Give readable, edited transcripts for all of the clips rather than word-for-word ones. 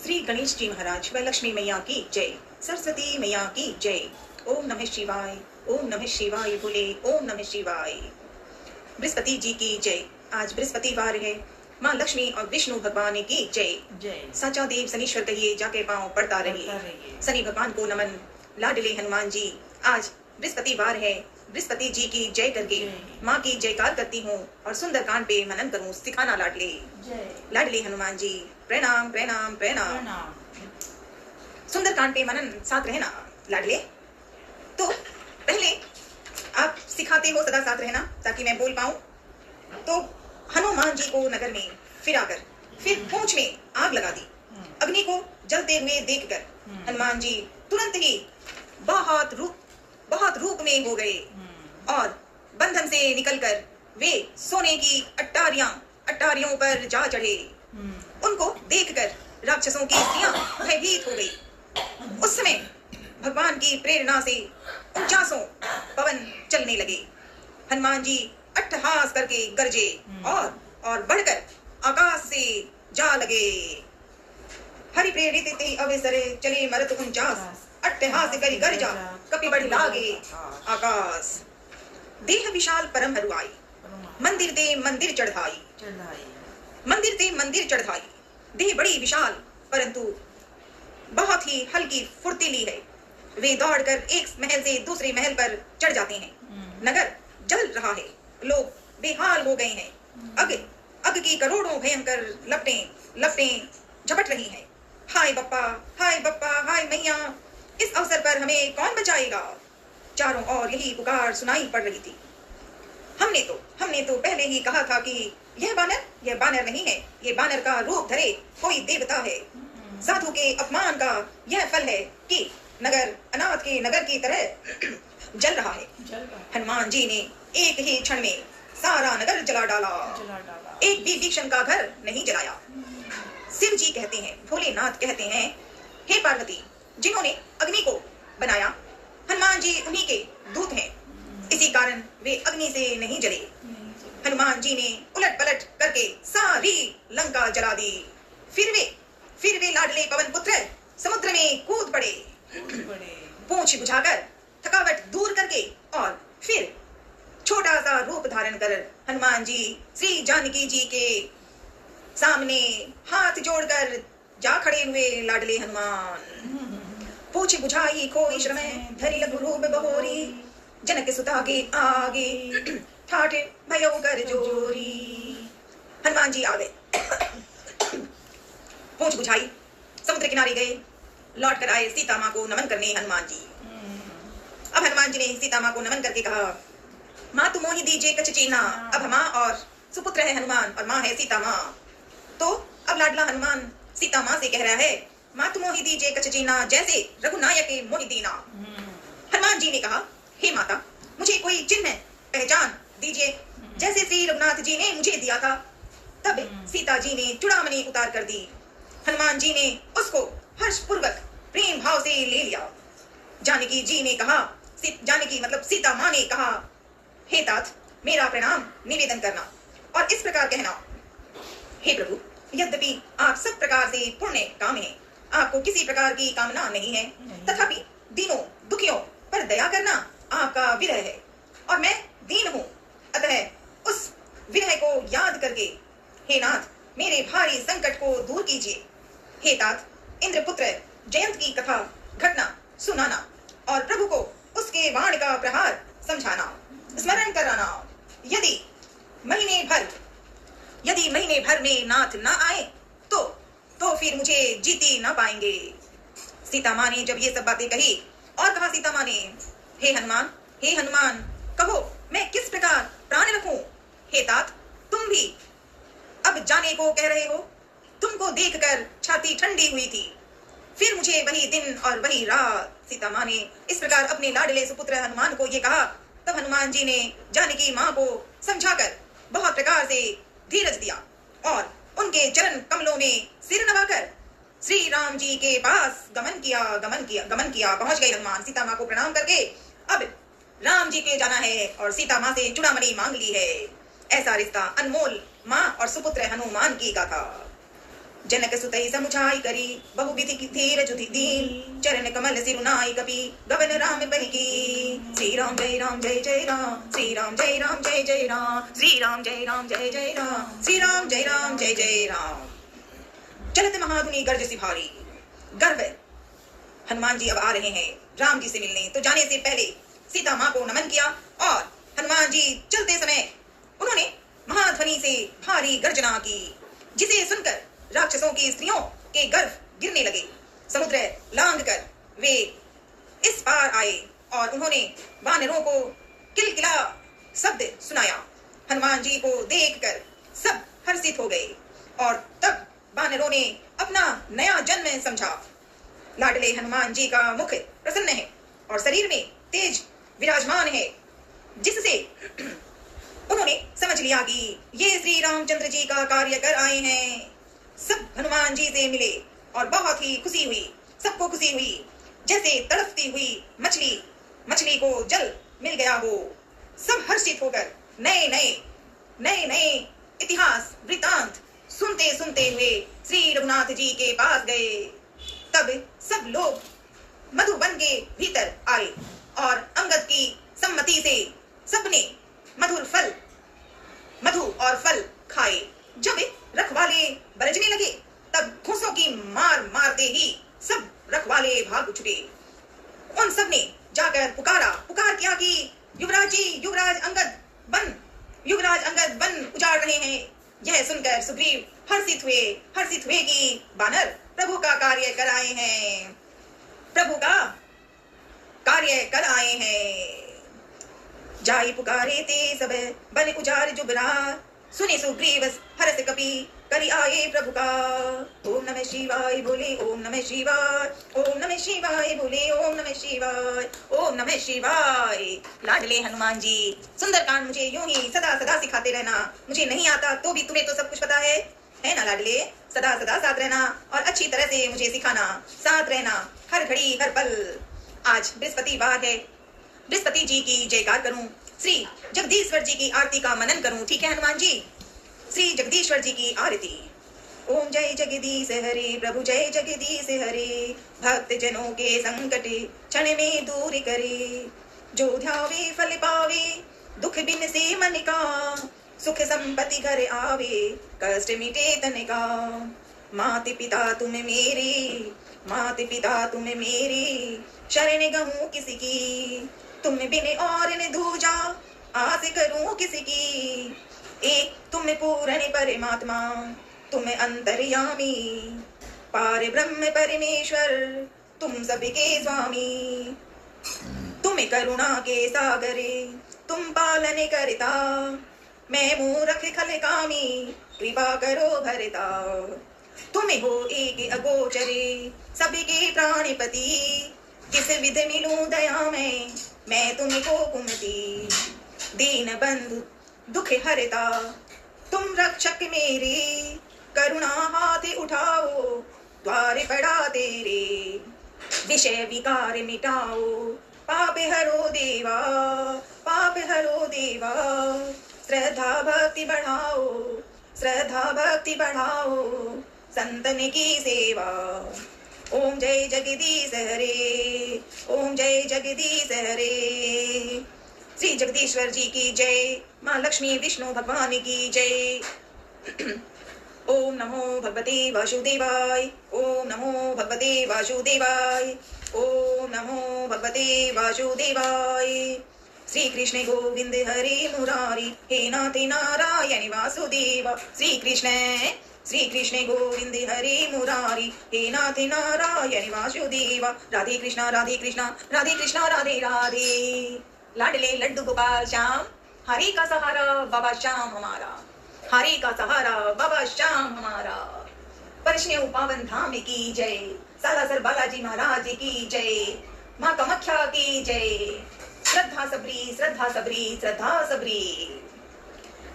श्री गणेश जी महाराज व लक्ष्मी मैया की जय, सरस्वती मैया की जय। ओम नमः शिवाय, ओम नमः शिवाय बोले, ओम नमः शिवाय। बृहस्पति जी की जय। आज बृहस्पतिवार है। माँ लक्ष्मी और विष्णु भगवान की जय जय। साचा देव शनीश्वर कहिए, जाके पाँव पड़ता रहिए। शनि भगवान को नमन, लाडले हनुमान जी। आज बृहस्पतिवार है। बृहस्पति जी की जय करके माँ की जयकार करती हूँ और सुंदरकांड पे मनन करूँ। सिखाना लाडले, लाडले हनुमान जी प्रणाम प्रणाम प्रणाम। सुंदरकांड पे मनन साथ रहना लाडले। तो पहले आप सिखाते हो सदा साथ रहना ताकि मैं बोल पाऊं। तो हनुमान जी को नगर में फिराकर फिर पूंछ में आग लगा दी। अग्नि को जलते हुए देखकर हनुमान जी तुरंत ही बहुत रूप में हो गए और बंधन से निकलकर वे सोने की अट्टारियों पर जा चढ़े। उनको देखकर राक्षसों की स्त्रियां भयभीत हो गई। उस समय भगवान की प्रेरणा से 49 पवन चलने लगे। हनुमान जी अट्टहास करके गरजे और बढ़कर आकाश से जा लगे। हरि प्रेरित ते अवसरे चले मरत 49, अट्टहास करि गरजा कपि बढ़ लागे आकाश। देह विशाल परम हरुआई, मंदिर ते मंदिर चढ़ाई। मंदिर ते मंदिर चढ़ाई। देह बड़ी विशाल परंतु बहुत ही हल्की फुर्तीली है। वे दौड़कर एक महल से दूसरे महल पर चढ़ जाते हैं। नगर जल रहा है, लोग बेहाल हो गए हैं। अग की करोड़ों भयंकर लपटें झपट रही हैं। हाय बप्पा, हाय बप्पा, हाय मैया, इस अवसर पर हमें कौन बचाएगा? चारों ओर यही पुकार सुनाई पड़ रही थी। हमने तो पहले ही कहा था कि यह बानर नहीं है, ये बानर का रूप धरे कोई देवता है। साधु के अपमान का यह फल है कि नगर अनाथ के नगर की तरह जल रहा है। हनुमान जी ने एक ही क्षण में सारा नगर जला डाला। एक भी भीषण का घर नहीं जलाया। शिव जी कहते हैं, भोलेनाथ कहते हैं, हे पार्वती, जिन्होंने अग्नि को बनाया, हनुमान जी उन्हीं के दूत हैं। इसी कारण वे अग्नि से नहीं जले। हनुमान जी ने उलट पलट करके सारी लंका जला दी। फिर वे लाडले पवन पुत्र समुद्र में कूद पड़े। पूंछ बुझाकर थकावट दूर करके और फिर छोटा सा रूप धारण कर हनुमान जी श्री जानकी जी के सामने हाथ जोड़कर जा खड़े हुए। लाडले हनुमान पूछ बुझाई कोई श्रम धरि लघु रूप बहोरी, जनक सुता के आगे ठाठ भयो कर जोरी। हनुमान जी आ गए। पूछ बुझाई, समुद्र किनारे गए, लौट कर आए सीता माँ को नमन करने हनुमान जी। अब हनुमान जी ने सीता माँ को नमन करके कहा, माँ तुम मोहि दीजिए कछ चीना। अब माँ और सुपुत्र है हनुमान और माँ है सीता माँ। तो अब लाडला हनुमान सीता माँ से कह रहा है, माँ तुम मोहि दीजिए कछ चीना, जैसे रघुनायक मोहि दीना। हनुमान जी ने कहा, हे माता, मुझे कोई चिन्ह पहचान दीजिए जैसे श्री रघुनाथ जी ने मुझे दिया था। तब सीता जी ने चूड़ामणि उतार कर दी। हनुमान जी ने उसको हर्ष पूर्वक प्रेम भाव से ले लिया। जानकी जी ने कहा, जानकी मतलब सीता माँ ने कहा, हे तात, मेरा प्रणाम निवेदन करना और इस प्रकार कहना, हे प्रभु, यद्यपि आप सब प्रकार से पुण्य काम हैं, आपको किसी प्रकार की कामना नहीं है, तथापि दीनों दुखियों पर दया करना आपका विरह है और मैं दीन हूँ। अतः उस विरह को याद करके हे नाथ, मेरे भारी संकट को दूर कीजिए। हे तात, इंद्रपुत्र जयंत की कथा घटना सुनाना और प्रभु को उसके बाण का प्रहार समझाना, स्मरण कराना। यदि महीने भर में नाथ ना आए तो फिर मुझे जीती ना पाएंगे। सीता माँ ने जब ये सब बातें कही और कहा सीता माँ ने, हे हनुमान, कहो मैं किस प्रकार प्राण रखूं? हे तात, तुम भी अब जाने को कह रहे हो? तुमको देखकर छाती ठंडी हुई थी। फिर मुझे वही दिन और वही रात। सीता माँ ने इस प्रकार अपने लाडले सुपुत्र हनुमान को ये कहा। तब हनुमान जी ने जानकी माँ को समझाकर बहुत प्रकार से धीरज दिया और उनके चरण कमलों में सिर नवाकर श्री राम जी के पास गमन किया। पहुंच गए हनुमान। सीता माँ को प्रणाम करके अब राम जी के जाना है और सीता माँ से चूड़ामणि मांग ली है। ऐसा रिश्ता अनमोल माँ और सुपुत्र हनुमान की गाथा। जनक सुतई समुझाई करी, बहुविधि की धीर जुधि दीन, चरण कमल सिरुनाई कपि, गगन राम बहिकी। श्री राम जय राम जय जय राम, श्री राम जय राम जय जय राम, श्री राम जय राम जय जय राम, श्री राम जय राम जय जय राम। चलत महाधुनी गर्ज सी भारी, गर्व हनुमान जी अब आ रहे हैं राम जी से मिलने। तो जाने से पहले सीता माँ को नमन किया और हनुमान जी चलते समय उन्होंने महाध्वनि से भारी गर्जना की, जिसे सुनकर राक्षसों की स्त्रियों के गर्भ गिरने लगे। समुद्र लांघ कर वे इस पार आए और उन्होंने वानरों को किलकिला शब्द सुनाया। हनुमान जी को देखकर सब हर्षित हो गए और तब वानरों ने अपना नया जन्म समझा। लाडले हनुमान जी का मुख प्रसन्न है और शरीर में तेज विराजमान है, जिससे उन्होंने समझ लिया कि ये श्री रामचंद्र जी का कार्य कर आए हैं। सब हनुमान जी से मिले और बहुत ही खुशी हुई, सबको खुशी हुई, जैसे तड़पती हुई मछली को जल मिल गया हो। सब हर्षित होकर नए नए इतिहास वृतांत सुनते सुनते हुए श्री रघुनाथ जी के पास गए। तब सब लोग मधुबन के भीतर आए और अंगद की सम्मति से सबने मधु और फल खाए। जब रखवाले बरजने लगे तब घूंसों की मार मारते ही सब रखवाले भाग छुटे। उन सब ने जाकर पुकार किया कि युवराज जी, युवराज अंगद वन उजाड़ रहे हैं। यह सुनकर सुग्रीव हर्षित हुए कि बानर प्रभु का कार्य कर आए हैं, प्रभु का कार्य कर आए हैं। जाई पुकारे ते सब बन उजार जुबरा, सुने सुग्रीव हर्ष कपि करी आए प्रभु का। ओम नमः शिवाय बोले, ओम नमः शिवाय, ओम नमः शिवाय बोले, ओम नमः शिवाय, ओम नमः शिवाय। लाडले हनुमान जी, सुंदरकांड मुझे यूं ही सदा सदा सिखाते रहना। मुझे नहीं आता तो भी तुम्हें तो सब कुछ पता है ना लाडले? सदा सदा साथ रहना और अच्छी तरह से मुझे सिखाना, साथ रहना हर घड़ी हर पल। आज बृहस्पतिवार है, बृहस्पति जी की जयकार करूं, श्री जगदीश्वर जी की आरती का मनन करूं। ठीक है हनुमान जी? श्री जगदीश्वर जी की आरती। ओम जय जगदीश हरे, प्रभु जय जगदीश हरे, भक्त जनों के संकट क्षण में दूर करे, जो ध्यावे फल पावे, दुख बिन से मन का, सुख संपत्ति घर आवे, कष्ट मिटे तन का। मात पिता तुम मेरे, शरण गहूं किसी की, तुम बिन और न दूजा, आस करूं किसी की। एक तुम पूर्ण परमात्मा, तुम अंतर्यामी, पार ब्रह्म परमेश्वर, तुम सबके स्वामी। तुम करुणा के सागरे, तुम पालन करता, मैं मूर्ख खल कामी, कृपा करो भरता। तुम हो एक अगोचरे, सबके प्राणपति, किस विध मिलूं दया में, मैं तुमको कुमति। दीन बंधु दुख हरता, तुम रक्षक मेरे, करुणा हाथ उठाओ, द्वार पड़ा तेरे। विषय विकार मिटाओ, पाप हरो देवा, श्रद्धा भक्ति बढ़ाओ, संतन की सेवा। ओम जय जगदीश हरे, ओम जय जगदीश हरे। श्री जगदीश्वर जी की जय, माँ लक्ष्मी विष्णु भगवान की जय। ओम नमो भगवते वासुदेवाय, ओम नमो भगवते वासुदेवाय, ओम नमो भगवते वासुदेवाय। श्री कृष्ण गोविंद हरे मुरारी, हे नाथ नारायण वासुदेवा। श्री कृष्ण गोविंद हरे मुरारी, हे नाथ नारायण वासुदेवा। राधे कृष्णा राधे कृष्णा, राधे कृष्णा राधे राधे। लाडले लड्डू गोपाल श्याम, हरे का सहारा बाबा श्याम हमारा, हरे का सहारा बाबा श्याम हमारा। परशुराम पावन धाम की जय, सालासर बालाजी महाराज की जय, माँ कामाख्या की जय। श्रद्धा सबरी, श्रद्धा सबरी, श्रद्धा सबरी।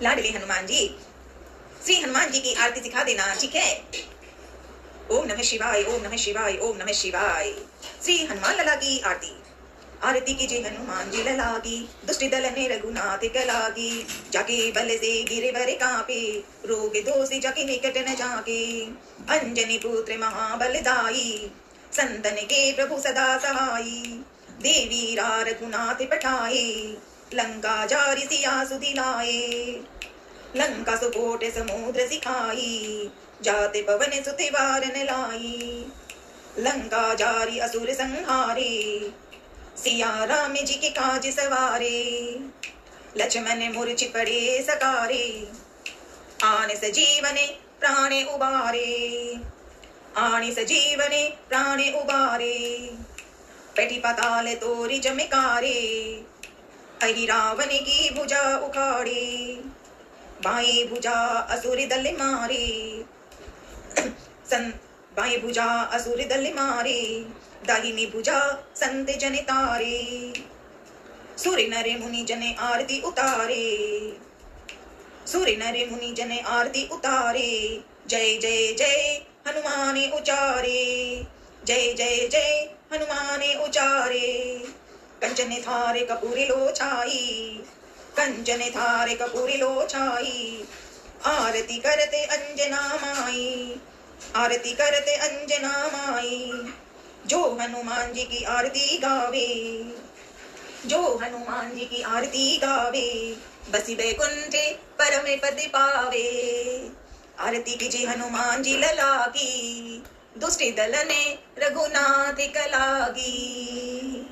लाडले हनुमान जी, श्री हनुमान जी की आरती सिखा देना, ठीक है? ओम नमः शिवाय, ओम नमः शिवाय, ओम नमः शिवाय। श्री हनुमान लला की आरती। आरती कीजिए हनुमान जी लला की, दुष्ट दल ने रघुनाथ कला की, जाके बल से गिरे बरे कापे, रोग दोषी जाके निकट न जाके, अंजनी पुत्र महाबलदाई, संतन के प्रभु सदा सहाई, देवी रा रघुनाथ पठाए, लंका जारी सिया सुदिलाए, लंका सुकोट समुद्र सिखाई, जाते पवन सुते वारन लाई, लंका जारी असुर संहारे, सिया राम जी के काज सवारे, लक्ष्मण मूर्छित पड़े सकारे, आन सजीवने प्राणे उबारे, आन सजीवने प्राणे उबारे, पेटी पाताल तोरी चमकारे, अहि रावण की भुजा उखाड़े, बाई भुजा असुर दल मारे, बाई भुजा असुर दल मारे, दाहिनी भुजा संत जन तारे, सूर्य नरे मुनि जने आरती उतारे, सूर्य नरे मुनि जने आरती उतारे, जय जय जय हनुमान उचारे, जय जय जय हनुमान उचारे, कंचन थारे कपूरी लो छाई, कंचन थारे कपूरी लो छाई, आरती करते अंजना माई, आरती करते अंजना माई, जो हनुमान जी की आरती गावे, जो हनुमान जी की आरती गावे, बसी बैकुंठे परम पद पावे, आरती कीजिए हनुमान जी लला की, दुष्ट दल ने रघुनाथ कला की।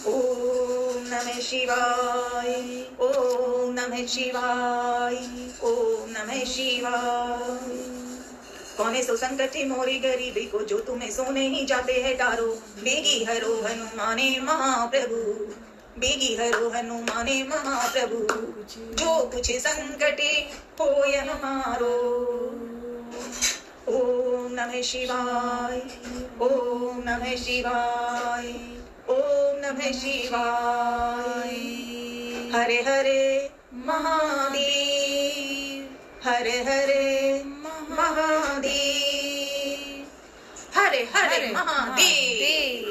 ओम नमः शिवाय, ओम नमः शिवाय, ओम नमः शिवाय। कौन है सो संकटे मोरे गरीबी को, जो तुम्हें सोने ही जाते हैं डारो, बेगी हरो हनुमाने महाप्रभु, बेगी हरो हनुमाने महाप्रभु, जो कुछ संकटे होय हमारो। ओम नमः शिवाय, ओम नमः शिवाय, ओम नमः शिवाय। हरे हरे महादेव, हरे हरे महादेव, हरे हरे महादेव।